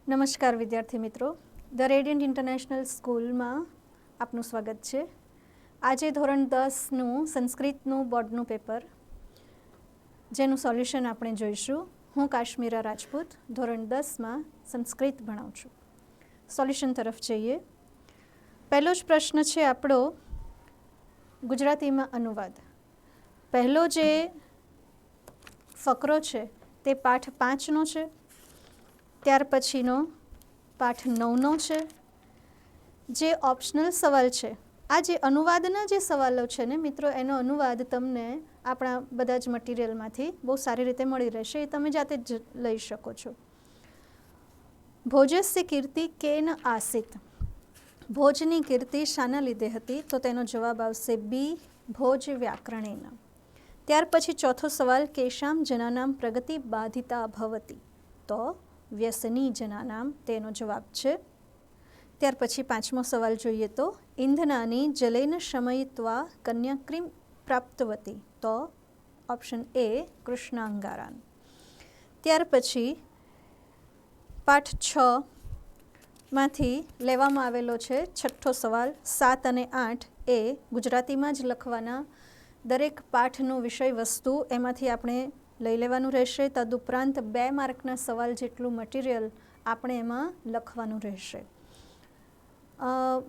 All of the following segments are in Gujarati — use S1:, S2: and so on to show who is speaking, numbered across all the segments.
S1: નમસ્કાર વિદ્યાર્થી મિત્રો, ધ રેડિયન્ટ ઇન્ટરનેશનલ સ્કૂલમાં આપનું સ્વાગત છે. આજે ધોરણ 10નું સંસ્કૃતનું બોર્ડનું પેપર જેનું સોલ્યુશન આપણે જોઈશું. હું કાશ્મીરા રાજપૂત ધોરણ 10માં સંસ્કૃત ભણાવું છું. સોલ્યુશન તરફ જઈએ. પહેલો જ પ્રશ્ન છે આપણો ગુજરાતીમાં અનુવાદ. પહેલો જે ફકરો છે તે પાઠ 5નો છે. ત્યાર પછીનો પાઠ 9નો છે. જે ઓપ્શનલ સવાલ છે, આ જે અનુવાદના જે સવાલો છે ને મિત્રો, એનો અનુવાદ તમને આપણા બધા જ મટીરિયલમાંથી બહુ સારી રીતે મળી રહેશે. એ તમે જાતે જ લઈ શકો છો. ભોજસ્ય કીર્તિ કેન આસિત. ભોજની કીર્તિ શાના લીધે હતી? તો તેનો જવાબ આવશે બી, ભોજ વ્યાકરણેન. ત્યાર પછી ચોથો સવાલ, કેશામ જનાનામ પ્રગતિ બાધિતા ભવતી. તો વ્યસની જનાનામ તેનો જવાબ છે. ત્યાર પછી પાંચમો સવાલ જોઈએ તો, ઇંધનાની જલેન શમયિત્વા કન્યાક્રીમ પ્રાપ્તવતી. તો ઓપ્શન એ કૃષ્ણાંગારાન. ત્યાર પછી પાઠ 6માંથી લેવામાં આવેલો છે છઠ્ઠો સવાલ. 7 અને 8 એ ગુજરાતીમાં જ લખવાના. દરેક પાઠનું વિષય વસ્તુ એમાંથી આપણે લઈ લેવાનું રહેશે. તદુપરાંત 2 માર્કના સવાલ જેટલું મટીરિયલ આપણે એમાં લખવાનું રહેશે.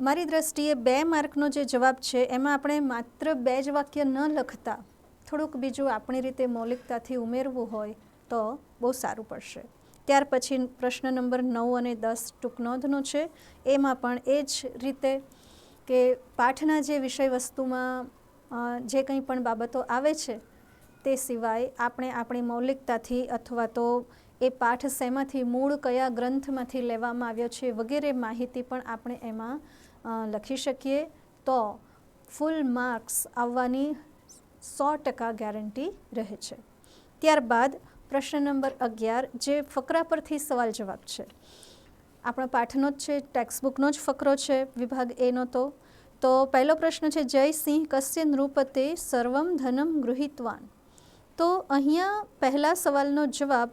S1: મારી દ્રષ્ટિએ 2 માર્કનો જે જવાબ છે એમાં આપણે માત્ર 2 જ વાક્ય ન લખતા થોડુંક બીજું આપણી રીતે મૌલિકતાથી ઉમેરવું હોય તો બહુ સારું પડશે. ત્યાર પછી પ્રશ્ન નંબર 9 અને 10 ટૂંક નોંધનો છે. એમાં પણ એ જ રીતે કે પાઠના જે વિષય વસ્તુમાં જે કંઈ પણ બાબતો આવે છે તે સિવાય આપણે આપણી મૌલિકતાથી અથવા તો એ પાઠ શેમાંથી, મૂળ કયા ગ્રંથમાંથી લેવામાં આવ્યો છે વગેરે માહિતી પણ આપણે એમાં લખી શકીએ. તો ફૂલ માર્ક્સ આવવાની 100% ગેરંટી રહે છે. ત્યારબાદ પ્રશ્ન નંબર 11 જે ફકરા પરથી સવાલ જવાબ છે. આપણા પાઠનો જ છે, ટેક્સ્ટબુકનો જ ફકરો છે, વિભાગ એનો. તો પહેલો પ્રશ્ન છે, જયસિંહ કસ્ય નૃપતે સર્વમ ધનમ ગૃહીતવાન. તો અહીંયા પહેલા સવાલનો જવાબ,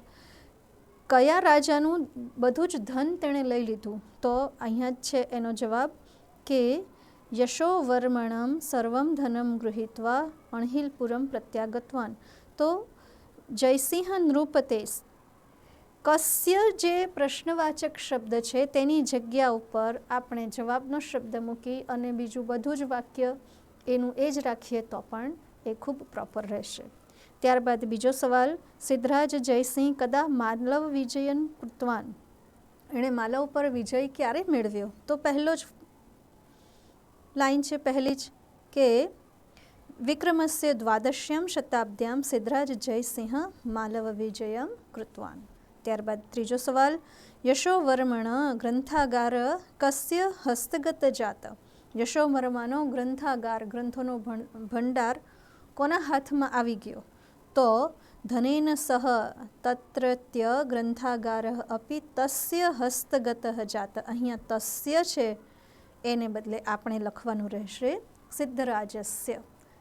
S1: કયા રાજાનું બધું જ ધન તેણે લઈ લીધું? તો અહીંયા જ છે એનો જવાબ કે યશોવર્મણમ સર્વમ ધનમ ગૃહીત્વા અણહિલપુરમ પ્રત્યાગતવાન. તો જયસિંહ નૃપતે કસ્ય જે પ્રશ્નવાચક શબ્દ છે તેની જગ્યા ઉપર આપણે જવાબનો શબ્દ મૂકી અને બીજું બધું જ વાક્ય એનું એ જ રાખીએ તો પણ એ ખૂબ પ્રોપર રહેશે. ત્યારબાદ બીજો સવાલ, સિદ્ધરાજ જયસિંહ કદા માલવ વિજયન કૃતવાન. એણે માલવ પર વિજય ક્યારે મેળવ્યો? તો પહેલો જ લાઈન છે પહેલી જ કે વિક્રમસ્ય દ્વાદશ્યામ શતાબ્દ્યામ સિદ્ધરાજ જયસિંહ માલવ વિજયમ કૃતવાન. ત્યારબાદ ત્રીજો સવાલ, યશોવર્મણ ગ્રંથાગાર કસ્ય હસ્તગત જાત. યશોવર્માનો ગ્રંથાગાર, ગ્રંથોનો ભંડાર કોના હાથમાં આવી ગયો? તો ધનેન સહ તત્રત્ય ગ્રંથાગાર અપી તસ્ય હસ્તગત જાત. અહીંયા તસ્ય છે એને બદલે આપણે લખવાનું રહેશે સિદ્ધરાજસ્ય.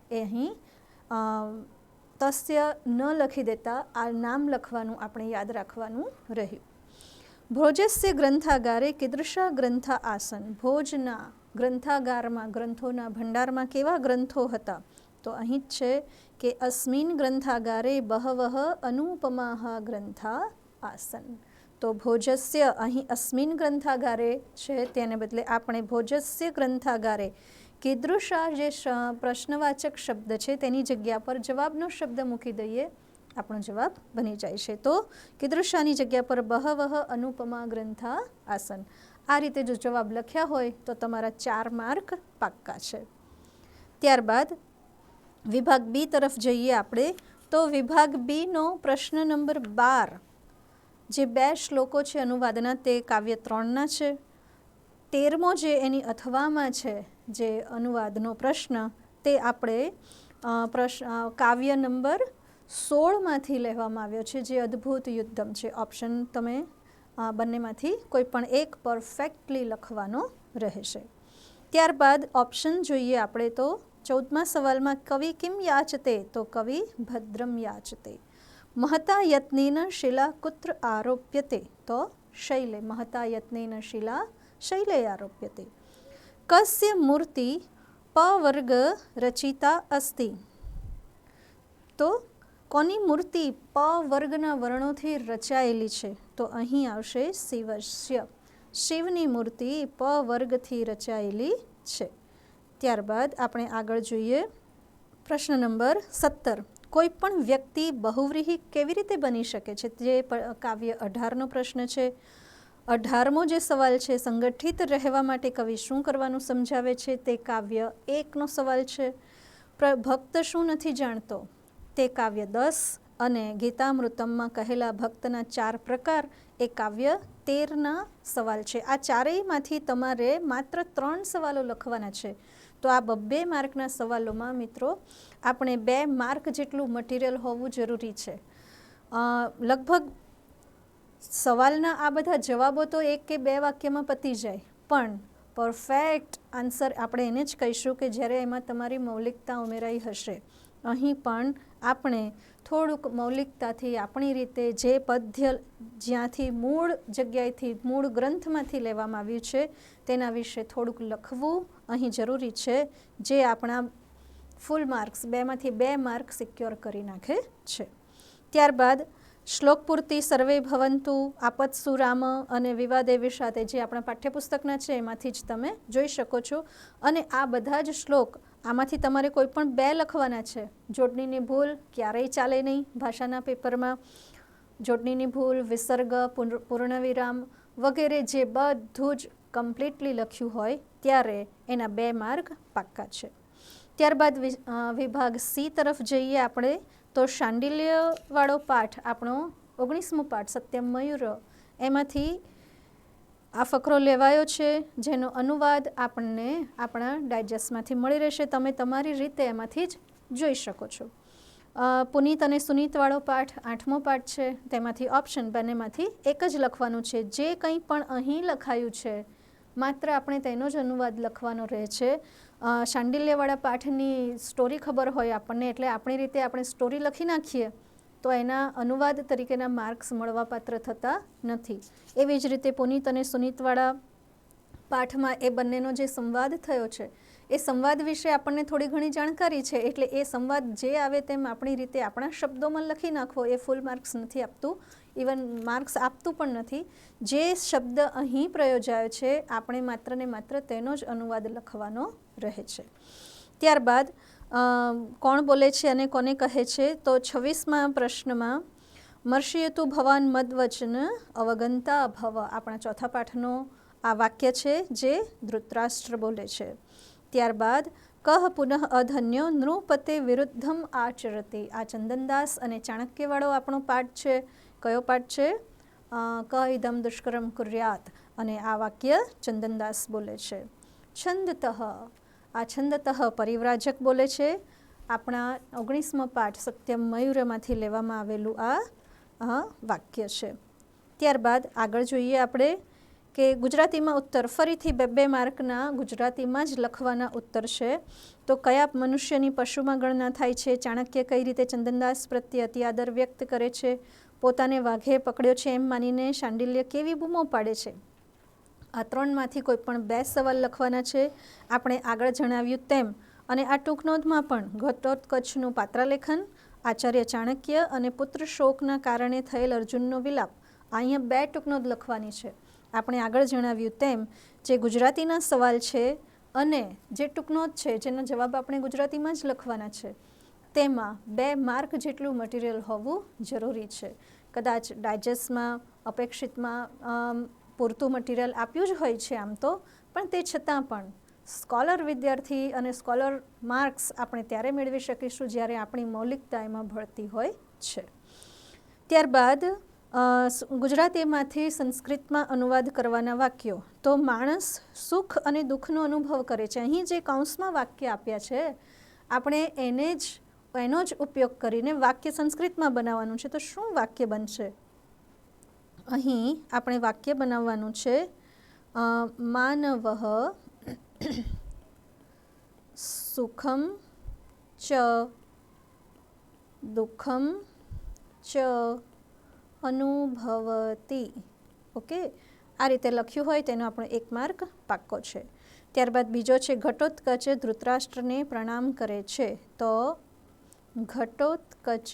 S1: એ અહીં તસ્ય ન લખી દેતા આ નામ લખવાનું આપણે યાદ રાખવાનું રહ્યું. ભોજસ્ય ગ્રંથાગારે કીદૃશા ગ્રંથા આસન. ભોજના ગ્રંથાગારમાં, ગ્રંથોના ભંડારમાં કેવા ગ્રંથો હતા? તો અહીં જ છે કે અસ્મિન ગ્રંથાગારે બહવઃ અનુપમાઃ ગ્રંથા આસન. તો ભોજસ્ય અહીં અસ્મિન ગ્રંથાગારે છે તેને બદલે આપણે ભોજસ્ય ગ્રંથાગારે કીદૃશા જે પ્રશ્નવાચક શબ્દ છે તેની જગ્યા પર જવાબનો શબ્દ મૂકી દઈએ, આપણો જવાબ બની જાય છે. તો કીદૃશાની જગ્યા પર બહવઃ અનુપમા ગ્રંથા આસન. આ રીતે જો જવાબ લખ્યા હોય તો તમારા 4 માર્ક પાક્કા છે. ત્યારબાદ વિભાગ બી તરફ જઈએ આપણે. તો વિભાગ બીનો પ્રશ્ન નંબર 12 જે 2 શ્લોકો છે અનુવાદના તે કાવ્ય 3ના છે. 13મો જે એની અથવામાં છે જે અનુવાદનો પ્રશ્ન તે આપણે કાવ્ય નંબર 16માંથી લેવામાં આવ્યો છે જે અદ્ભુત યુદ્ધમ છે. ઓપ્શન તમે બંનેમાંથી કોઈ પણ એક પરફેક્ટલી લખવાનો રહેશે. ત્યારબાદ ઓપ્શન જોઈએ આપણે તો 14મા સવાલમાં કવિ કિમ યાચતે? તો કવિ ભદ્રમ યાચતે. મહતા યત્નેન શિલા કુત્ર આરોપ્યતે? તો शैले महता यत्नेन शिला शैले आरोप्यते। कस्य मूर्ति पवर्ग रचिता अस्ति। तो कोनी मूर्ति प वर्गना वर्णोथी रचाયેલી છે તો અહીં આવશે શિવસ્ય। શિવની મૂર્તિ પ વર્ગથી રચાયેલી છે। ત્યારબાદ આપણે આગળ જોઈએ પ્રશ્ન નંબર 17। કોઈ પણ વ્યક્તિ બહુવ્રીહી કેવી રીતે બની શકે છે, જે કાવ્ય 18નો પ્રશ્ન છે। 18મો જે સવાલ છે, સંગઠિત રહેવા માટે કવિ શું કરવાનું સમજાવે છે, તે કાવ્ય 1નો સવાલ છે। ભક્ત શું નથી જાણતો, તે કાવ્ય 10 અને ગીતામૃતમમાં કહેલા ભક્તના 4 પ્રકાર એ કાવ્ય 13ના સવાલ છે। આ ચારેયમાંથી તમારે માત્ર 3 સવાલો લખવાના છે। તો આ 2 માર્કના સવાલોમાં મિત્રો આપણે 2 માર્ક જેટલું મટીરિયલ હોવું જરૂરી છે। લગભગ સવાલના આ બધા જવાબો તો 1 કે 2 વાક્યમાં પતી જાય, પણ પરફેક્ટ આન્સર આપણે એને જ કહીશું કે જ્યારે એમાં તમારી મૌલિકતા ઉમેરાઈ હશે। અહીં પણ આપણે થોડુંક મૌલિકતાથી આપણી રીતે જે પદ્ય જ્યાંથી મૂળ જગ્યાએથી મૂળ ગ્રંથમાંથી લેવામાં આવ્યું છે તેના વિશે થોડુંક લખવું અહીં જરૂરી છે, જે આપણા ફૂલ માર્ક્સ 2માંથી 2 માર્ક સિક્યોર કરી નાખે છે। ત્યારબાદ શ્લોક પૂર્તિ સર્વે ભવંતુ, આપત્સુ રામ અને વિવાદે વિષાદે જે આપણા પાઠ્યપુસ્તકના છે એમાંથી જ તમે જોઈ શકો છો। અને આ બધા જ શ્લોક આમાંથી તમારે કોઈ પણ 2 લખવાના છે। જોડણીની ભૂલ ક્યારેય ચાલે નહીં ભાષાના પેપરમાં। જોડણીની ભૂલ, વિસર્ગ, પૂર્ણવિરામ વગેરે જે બધું જ કમ્પ્લીટલી લખ્યું હોય ત્યારે એના 2 માર્ક પાક્કા છે। ત્યારબાદ વિભાગ સી તરફ જઈએ આપણે, તો શાંડિલ્યવાળો પાઠ આપણો 19મો પાઠ સત્યમ મયુર, એમાંથી આ ફકરો લેવાયો છે, જેનો અનુવાદ આપણને આપણા ડાયજેસ્ટમાંથી મળી રહેશે। તમે તમારી રીતે એમાંથી જ જોઈ શકો છો। પુનીત અને સુનીતવાળો પાઠ 8મો પાઠ છે, તેમાંથી ઓપ્શન બંનેમાંથી એક જ લખવાનું છે। જે કંઈ પણ અહીં લખાયું છે માત્ર આપણે તેનો જ અનુવાદ લખવાનો રહે છે। શાંડિલ્યવાળા પાઠની સ્ટોરી ખબર હોય આપણને, એટલે આપણી રીતે આપણે સ્ટોરી લખી નાખીએ તો એના અનુવાદ તરીકેના માર્ક્સ મળવાપાત્ર થતા નથી। એવી જ રીતે પુનીત અને સુનીતવાળા પાઠમાં એ બંનેનો જે સંવાદ થયો છે એ સંવાદ વિશે આપણને થોડી ઘણી જાણકારી છે, એટલે એ સંવાદ જે આવે તેમ આપણી રીતે આપણા શબ્દોમાં લખી નાખવો એ ફૂલ માર્ક્સ નથી આપતું, ઇવન માર્ક્સ આપતું પણ નથી। જે શબ્દ અહીં પ્રયોજાયો છે આપણે માત્ર ને માત્ર તેનો જ અનુવાદ લખવાનો રહે છે। ત્યારબાદ કોણ બોલે છે અને કોને કહે છે, તો 26મા પ્રશ્નમાં મર્ષયતુ ભવાન મદવચન અવગંતા ભવ આપણા ચોથા પાઠનો આ વાક્ય છે જે ધૃતરાષ્ટ્ર બોલે છે। ત્યારબાદ કહ પુનઃ અધન્યો નૃપતે વિરુદ્ધમ આચરતે આ ચંદનદાસ અને ચાણક્યવાળો આપણો પાઠ છે। કયો પાઠ છે? ક ઇદમ દુષ્કરમ કુર્યાત, અને આ વાક્ય ચંદનદાસ બોલે છે। છંદતઃ આ છંદતઃ પરિવ્રાજક બોલે છે। આપણા 19મો પાઠ સત્યમ મયુરમાંથી લેવામાં આવેલું આ વાક્ય છે। ત્યારબાદ આગળ જોઈએ આપણે કે ગુજરાતીમાં ઉત્તર ફરીથી 2 માર્કના ગુજરાતીમાં જ લખવાના ઉત્તર છે। તો કયા મનુષ્યની પશુમાં ગણના થાય છે? ચાણક્ય કઈ રીતે ચંદનદાસ પ્રત્યે અતિ આદર વ્યક્ત કરે છે? પોતાને વાઘે પકડ્યો છે એમ માનીને શાંડિલ્ય કેવી બૂમો પાડે છે? આ 3માંથી કોઈ પણ 2 સવાલ લખવાના છે આપણે આગળ જણાવ્યું તેમ। અને આ ટૂંક નોંધમાં પણ ઘટોત્કચનું પાત્રાલેખન, આચાર્ય ચાણક્ય અને પુત્ર શોકના કારણે થયેલ અર્જુનનો વિલાપ, અહીંયા 2 ટૂંક નોંધ લખવાની છે। આપણે આગળ જણાવ્યું તેમ જે ગુજરાતીના સવાલ છે અને જે ટૂંક નોંધ છે જેનો જવાબ આપણે ગુજરાતીમાં જ લખવાના છે, તેમાં 2 માર્ક જેટલું મટીરિયલ હોવું જરૂરી છે। કદાચ ડાયજેસ્ટમાં અપેક્ષિતમાં પૂરતું મટીરિયલ આપ્યું જ હોય છે આમ તો, પણ તે છતાં પણ સ્કોલર વિદ્યાર્થી અને સ્કોલર માર્ક્સ આપણે ત્યારે મેળવી શકીશું જ્યારે આપણી મૌલિકતા એમાં ભળતી હોય છે। ત્યારબાદ ગુજરાતીમાંથી સંસ્કૃતમાં અનુવાદ કરવાના વાક્યો, તો માણસ સુખ અને દુઃખનો અનુભવ કરે છે। અહીં જે કૌંસમાં વાક્ય આપ્યા છે આપણે એનો જ ઉપયોગ કરીને વાક્ય સંસ્કૃતમાં બનાવવાનું છે। તો શું વાક્ય બનશે? અહીં આપણે વાક્ય બનાવવાનું છે માનવઃ સુખમ ચ દુઃખમ ચ અનુભવતી। ઓકે, આ રીતે લખ્યું હોય તેનો આપણો 1 માર્ક પાક્કો છે. ત્યારબાદ બીજો છે ઘટોત્કચ ધૃતરાષ્ટ્રને પ્રણામ કરે છે. તો ઘટોત્કચ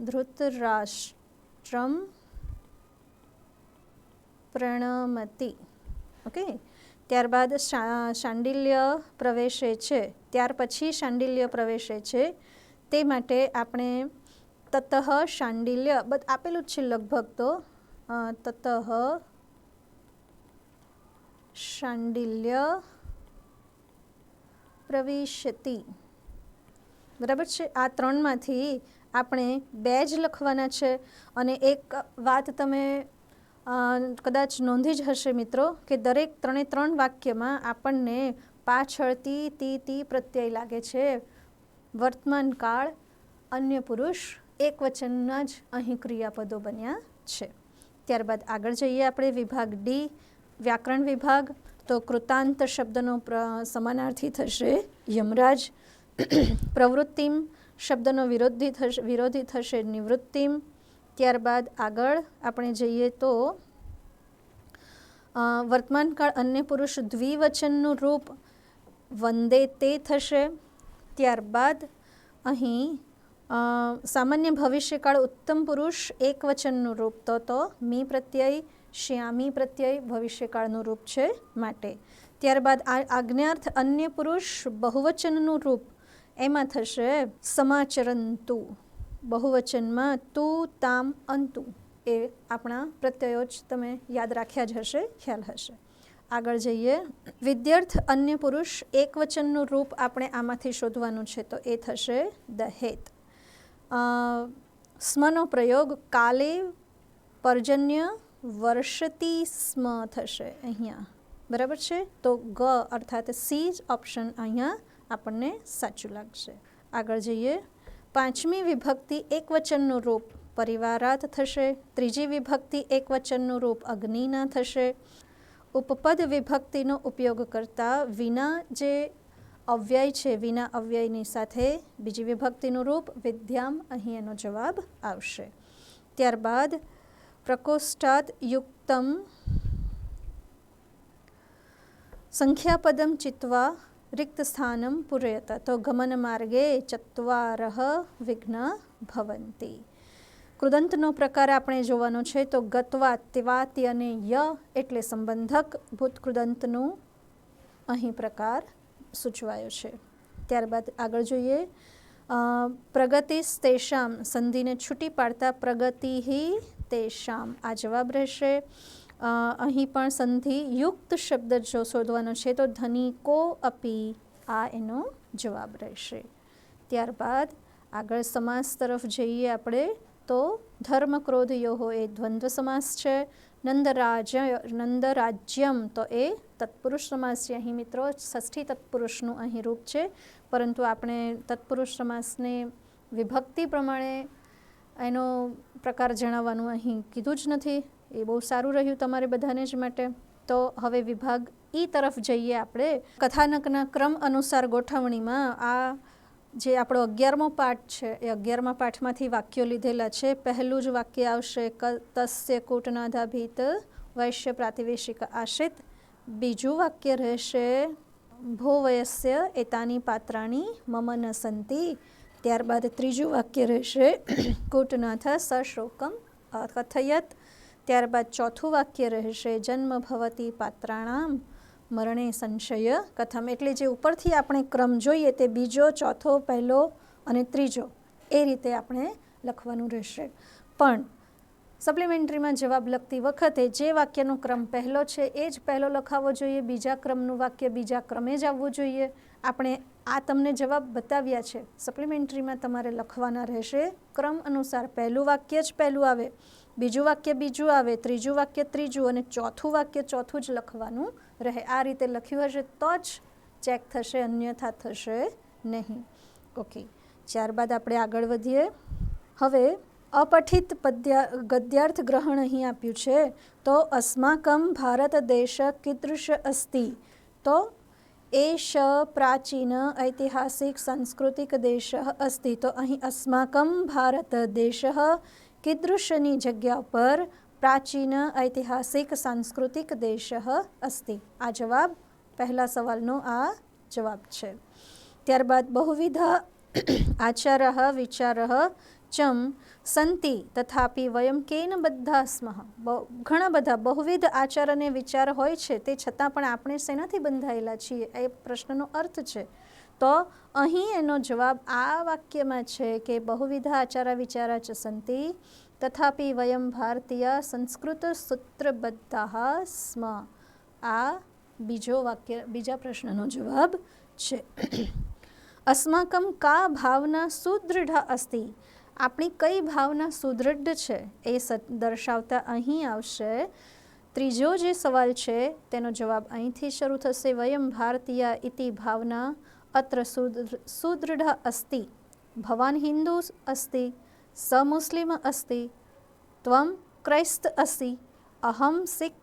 S1: ધૃતરાષ્ટ્રમ પ્રણમતિ. ઓકે, ત્યારબાદ શાંડિલ્ય પ્રવેશે છે. ત્યાર પછી શાંડિલ્ય પ્રવેશે છે, તે માટે આપણે તતઃ શાંડિલ્ય આપેલું જ છે લગભગ, તો તતઃ શાંડિલ્ય પ્રવિશતિ. બરાબર છે. આ 3માંથી આપણે 2 જ લખવાના છે. અને એક વાત તમે કદાચ નોંધી જ હશે મિત્રો, કે દરેક 3 વાક્યમાં આપણને પાછળથી તી પ્રત્યય લાગે છે. વર્તમાન કાળ, અન્ય પુરુષ, એકવચનના જ અહીં ક્રિયાપદો બન્યા છે. ત્યારબાદ આગળ જઈએ આપણે વિભાગ ડી, વ્યાકરણ વિભાગ. તો કૃતાંત શબ્દનો સમાનાર્થી થશે યમરાજ. પ્રવૃત્તિમ શબ્દનો વિરોધી થશે નિવૃત્તિમ. ત્યારબાદ આગળ આપણે જઈએ તો વર્તમાનકાળ અન્ય પુરુષ દ્વિવચનનું રૂપ વંદે તે થશે. ત્યારબાદ અહીં સામાન્ય ભવિષ્યકાળ ઉત્તમ પુરુષ એકવચનનું રૂપ, તો મી પ્રત્યય, શ્યામી પ્રત્યય ભવિષ્યકાળનું રૂપ છે માટે. ત્યારબાદ આજ્ઞાર્થ અન્ય પુરુષ બહુવચનનું રૂપ, એમાં થશે સમાચરંતુ. બહુવચનમાં તું, તામ, અંતુ એ આપણા પ્રત્યયો જ તમે યાદ રાખ્યા જ હશે, ખ્યાલ હશે. આગળ જઈએ. વિદ્યાર્થ અન્ય પુરુષ એકવચનનું રૂપ આપણે આમાંથી શોધવાનું છે, તો એ થશે દહેત. સ્મનો પ્રયોગ કાલે પર્જન્ય વર્ષતી સ્મ થશે અહીંયા. બરાબર છે. તો ગ અર્થાત સી જ ઓપ્શન અહીંયા આપણને સાચું લાગશે. આગળ જઈએ. 5મી વિભક્તિ એકવચનનું રૂપ પરિવારાત થશે. 3જી વિભક્તિ એકવચનનું રૂપ અગ્નિના થશે. ઉપપદ વિભક્તિનો ઉપયોગ કરતા વિના જે અવ્યય છે, વિના અવ્યયની સાથે બીજી વિભક્તિનું રૂપ વિદ્યામ, અહીં એનો જવાબ આવશે. ત્યારબાદ પ્રકોષ્ઠાત યુક્તમ સંખ્યાપદમ ચિત્વા રિક્ત સ્થાનમ પૂરયત. તો ગમન માર્ગે ચત્વારઃ વિઘ્ન ભવંતી. કૃદંતનો પ્રકાર આપણે જોવાનો છે. તો ગત્વા, તિવાતિ અને ય એટલે સંબંધક ભૂત કૃદંતનું અહીં પ્રકાર સૂચવાયો છે. ત્યારબાદ આગળ જોઈએ. પ્રગતિસ તેષામ સંધિને છૂટી પાડતા પ્રગતિ તેષામ આ જવાબ રહેશે. અહીં પણ સંધિ યુક્ત શબ્દ જો શોધવાનો છે, તો ધનિકો અપી આ એનો જવાબ રહેશે. ત્યારબાદ આગળ સમાસ તરફ જઈએ આપણે. તો ધર્મ ક્રોધ યોહો એ દ્વંદ્વ સમાસ છે. નંદરાજ્યમ તો એ તત્પુરુષ સમાસ છે. અહીં મિત્રો ષષ્ઠી તત્પુરુષનું અહીં રૂપ છે, પરંતુ આપણે તત્પુરુષ સમાસને વિભક્તિ પ્રમાણે એનો પ્રકાર જણાવવાનું અહીં કીધું જ નથી. એ બહુ સારું રહ્યું તમારે બધાને જ માટે. તો હવે વિભાગ ઈ તરફ જઈએ આપણે. કથાનકના ક્રમ અનુસાર ગોઠવણીમાં આ જે આપણો 11મો પાઠ છે, એ 11મા પાઠમાંથી વાક્યો લીધેલા છે. પહેલું જ વાક્ય આવશે તસ્ય કૂટનાધાભીત વૈશ્ય પ્રાતિવેશિક આશ્રિત. બીજું વાક્ય રહેશે ભો વયસ્ય એતાની પાત્રાણી મમ ન સંતિ. ત્યારબાદ ત્રીજું વાક્ય રહેશે કૂટનાથ સશોકમ કથયત. ત્યારબાદ ચોથું વાક્ય રહેશે જન્મ ભવતી પાત્રાણામ મરણે સંશય કથમ. એટલે જે ઉપરથી આપણે ક્રમ જોઈએ તે બીજો, ચોથો, પહેલો અને ત્રીજો એ રીતે આપણે લખવાનું રહેશે. પણ સપ્લિમેન્ટરીમાં જવાબ લખતી વખતે જે વાક્યનો ક્રમ પહેલો છે એ જ પહેલો લખાવવો જોઈએ. બીજા ક્રમનું વાક્ય બીજા ક્રમે જ આવવું જોઈએ. આપણે આ તમને જવાબ બતાવ્યા છે. સપ્લિમેન્ટરીમાં તમારે લખવાના રહેશે ક્રમ અનુસાર. પહેલું વાક્ય જ પહેલું આવે, બીજું વાક્ય બીજું આવે, ત્રીજું વાક્ય ત્રીજું અને ચોથું વાક્ય ચોથું જ લખવાનું રહે. આ રીતે લખ્યું હશે તો જ ચેક થશે, અન્યથા થશે નહીં. ઓકે, ત્યારબાદ આપણે આગળ વધીએ. હવે અપઠિત ગદ્યાર્થ ગ્રહણ અહીં આપ્યું છે. તો અસ્માકમ ભારત દેશ કીદૃશ અસ્તિ. તો એશ પ્રાચીન ઐતિહાસિક સાંસ્કૃતિક દેશ અસ્તિ. તો અહીં અસ્માકમ ભારત દેશ कीदृशनी जग्या पर प्राचीन ऐतिहासिक सांस्कृतिक देश अस्ति। आ जवाब पहला सवालनो आ जवाब छे। त्यारबाद बहुविध आचारः विचारः चम संति तथापि वयम केन बद्धा स्मः। घणा बधा बहुविध आचार अने विचार होय छे ते छतां पण आपणे सेनाथी बंधायेला छीए ए प्रश्ननो अर्थ छे। तो अहीं एनो जवाब आ वाक्यमां छे के बहुविध आचार विचारा च सन्ति तथापि वयम भारतीय संस्कृत सूत्रबद्धाः स्म। आ बीजो वाक्य बीजा प्रश्ननो जवाब छे। अस्माकं का भावना सुदृढ़ अस्ति। आपणी कई भावना सुदृढ़ छे ए दर्शावता अहीं आवशे। त्रीजो जे सवाल छे तेनो जवाब अहींथी शरू थशे। वयम भारतीय इति भावना अत्र सुदृढ़ अस्ति। भवान् हिंदू अस्ति, स मुस्लिम अस्ति, त्वं क्रैस्त असि, अहं सिख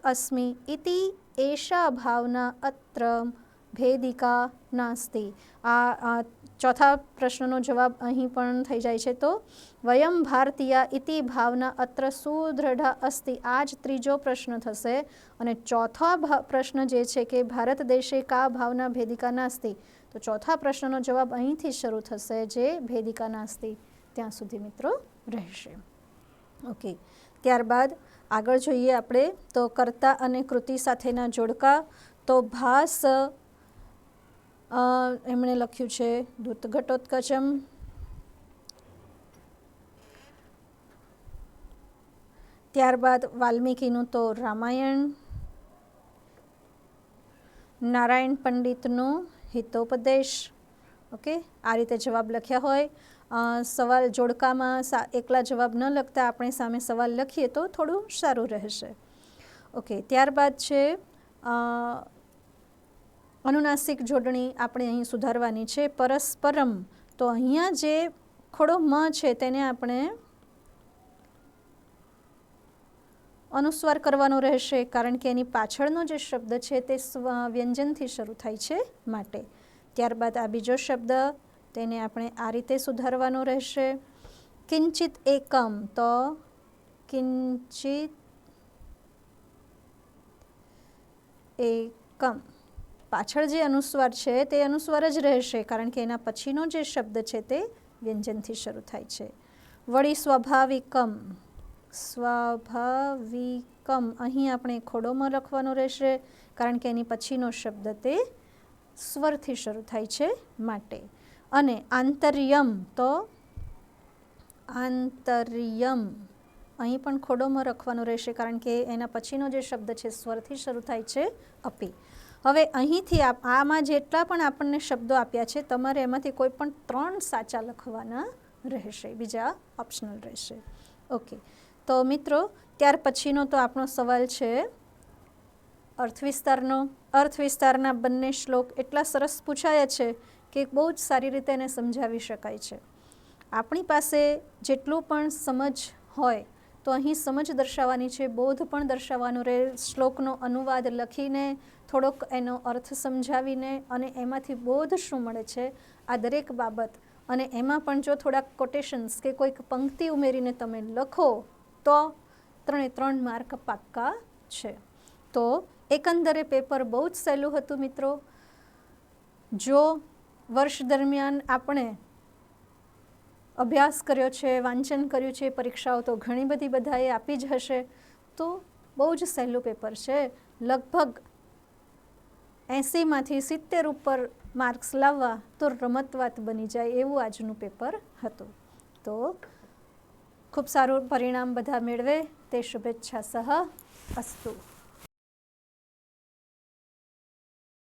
S1: अस्मि इति एषा भावना अत्र भेदिका नास्ति। आ चौथा प्रश्ननो जवाब अहीं पण थई जाय छे। तो वयम भारतीय इति भावना अत्र सुदृढ़ अस्ति आज त्रीजो प्रश्न थशे। अने चौथा प्रश्न जे छे के भारत देशे का भावना भेदिका नास्ति तो चौथा प्रश्ननो जवाब अहींथी शरू थशे जे भेदिका नास्ति त्यां सुधी मित्रों रहेशे। ओके, त्यारबाद आगळ जोईए आपणे तो कर्ता अने कृति साथेना जोड़का। तो भास एमणे लख्यु छे दूतघटोत्कचम। त्यारबाद वाल्मीकिनु तो रामायण, नारायण पंडितनु हितोपदेश। ओके, आ रीते जवाब लख्या होय। सवाल जोड़कामां एकला जवाब न लखता आपणे सामे सवाल लखीए तो थोड़ुं सारुं रहेशे। ओके, त्यारबाद छे अनुनासिक जोडणी आपणे અહીં સુધારવાની છે પરસ્પરમ। તો અહીંયા જે ખોડો મ છે તેને આપણે અનુસ્વાર કરવાનો રહેશે કારણ કે એની પાછળનો જે શબ્દ છે તે વ્યંજનથી શરૂ થાય છે માટે। ત્યારબાદ આ બીજો શબ્દ તેને આપણે આ રીતે સુધારવાનો રહેશે। કિંચિત એકમ તો કિંચિત એકમ પાછળ જે અનુસ્વાર છે તે અનુસ્વાર જ રહેશે કારણ કે એના પછીનો જે શબ્દ છે તે વ્યંજનથી શરૂ થાય છે। વળી સ્વાભાવિકમ, સ્વાભાવિકમ અહીં આપણે ખોડોમાં લખવાનો રહેશે કારણ કે એની પછીનો શબ્દ તે સ્વરથી શરૂ થાય છે માટે। અને આંતર્યમ તો આંતર્યમ અહીં પણ ખોડોમાં લખવાનો રહેશે કારણ કે એના પછીનો જે શબ્દ છે સ્વરથી શરૂ થાય છે અપી। હવે અહીંથી આમાં જેટલા પણ આપણને શબ્દો આપ્યા છે તમારે એમાંથી કોઈ પણ 3 સાચા લખવાના રહેશે, બીજા ઓપ્શનલ રહેશે। ઓકે, તો મિત્રો ત્યાર પછીનો તો આપણો સવાલ છે અર્થ વિસ્તારનો। અર્થ વિસ્તારના બંને શ્લોક એટલા સરસ પૂછાયા છે કે બહુ જ સારી રીતે એને સમજાવી શકાય છે। આપણી પાસે જેટલું પણ સમજ હોય તો અહીં સમજ દર્શાવવાની છે, બોધ પણ દર્શાવવાનો રહે। શ્લોકનો અનુવાદ લખીને થોડોક એનો અર્થ સમજાવીને અને એમાંથી બોધ શું મળે છે આ દરેક બાબત અને એમાં પણ જો થોડાક કોટેશન્સ કે કોઈક પંક્તિ ઉમેરીને તમે લખો તો 3 માર્ક પાક્કા છે। તો એકંદરે પેપર બહુ જ સહેલું હતું મિત્રો। જો વર્ષ દરમિયાન આપણે અભ્યાસ કર્યો છે, વાંચન કર્યું છે, પરીક્ષાઓ તો ઘણી બધી બધાએ આપી જ હશે તો બહુ જ સહેલું પેપર છે। લગભગ 80માંથી 70 ઉપર માર્ક્સ લાવવા તો રમતવાત બની જાય એવું આજનું પેપર હતું। તો ખૂબ સારું પરિણામ બધા મેળવે તે શુભેચ્છા સહ અસ્તુ।